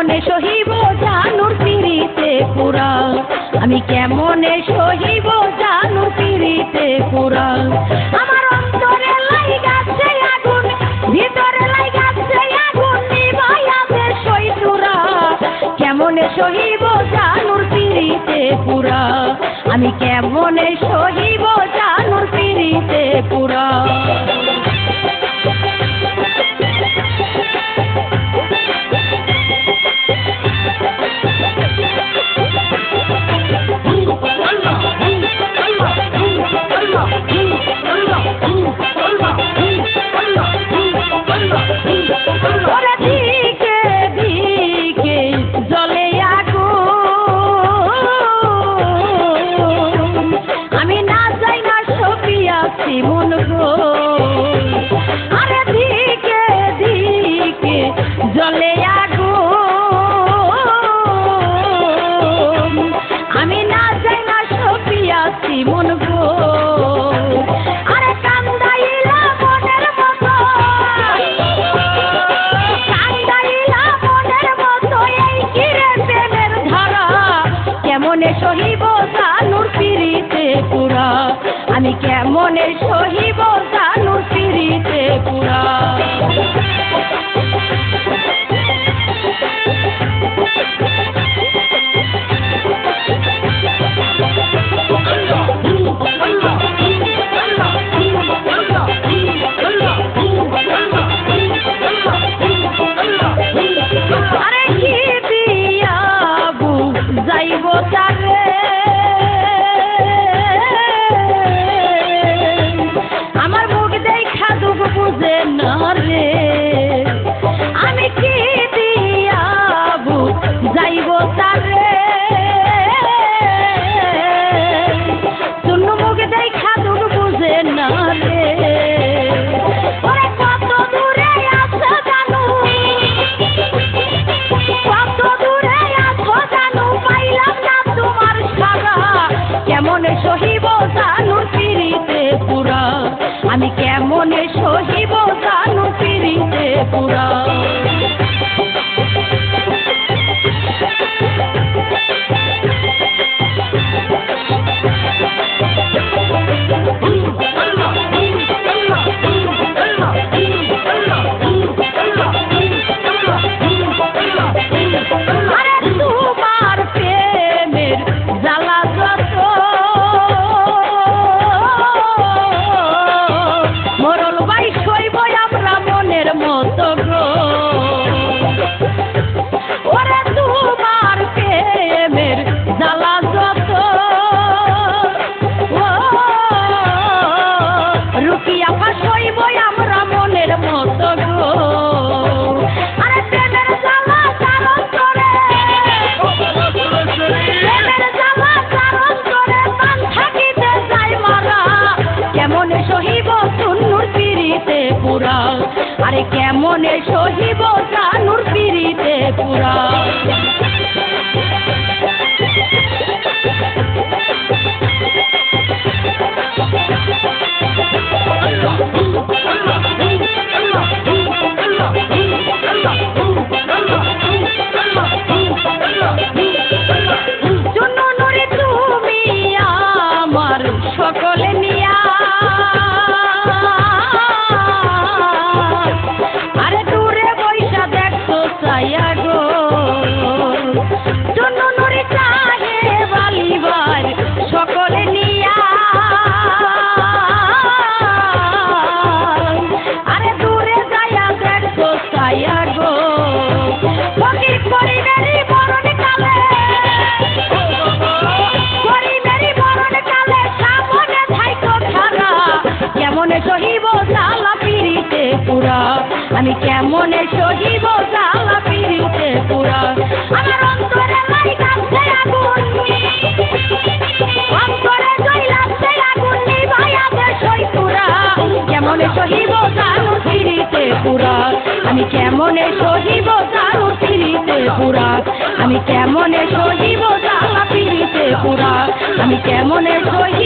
কেমনে সহিব জানুর পিরিতে পুরা, আমি কেমনে সহিব জানুর পিরিতে পুরা। আমার অন্তরে লাইগাছে আগুন, ভিতরে লাইগাছে আগুন, নিভাইয়াতে সইতুরা। কেমনে সহিব জানুর পিরিতে পুরা, আমি কেমনে সহিব জানুর পিরিতে পুরা। মন গো আরে দিকে দিকে জ্বলে আগুন, আমি না যাই না সপিয়াছি মন গো। আরে কান্দাইলা মনের মতো, কান্দাইলা মনের মতো, এই কিরে প্রেমের ধারা। কেমনে সহিব জানুর পিরিতে পুরা, আমি কেমনে সহিব জানুর পিরিতে পুরা। আরে কি দিয়া যাইব তারে, আমার মুখ দেখা দুঃখ বুঝে না রে। আমি কি দিয়া যাইব তারে, শুনু মুখ দেখা দুঃখ বুঝে না রে। ওরে কত দূরে আছে জানু, কত দূরে আছো জানু, পাইলাম না তোমার সারা। কেমনে সহিব জানুর পিরিতে পুরা, আমি কেমনে সহিব জানুর পিরিতে পুরা। আরে তোমার প্রেমের জ্বালা যত, মরল বাই সইব আমরা মনের মতো গো। ওরে তোমার প্রেমের জ্বালা যত, রুকিয়া সইব আমরা মনের মতো গো। আরে প্রেমের জ্বালা কারণ করে, প্রেমের জ্বালা কারণ করে প্রাণ থাকিতে যায় মারা। কেমনে সহিব জানুর পিরিতে পুরা, আরে কেমনে সহিব জানুর পিরিতে পুরা। শুনো নুরি তুমি আমার সকলে নিয়া, আরে দূরে বৈশা দেখছো চাইয়া গো। শুনো নুরি চাহে বালিবার সকলে নিয়া, আরে দূরে যাইয়া দেখছো চাইয়া গো। ফকির পরিবারি বরণ কালে, পরিবারি বরণ কালে সামনে থাইকো খারা। কেমনে সহিব জ্বালা পিরিতে পুরা, আমি কেমনে সহিব জ্বালা পিরিতে পুরা। আমার অন্তরে লাইগাছে আগুন, অন্তরে জ্বলাছে আগুন, নিভাইয়াতে সইতুরা। কেমনে সহিব জানুর পিরিতে পুরা, আমি কেমনে সহিব জানুর পিরিতে পুরা। আমি কেমনে সহিব জ্বালা পিরিতে পুরা, আমি কেমনে সহিব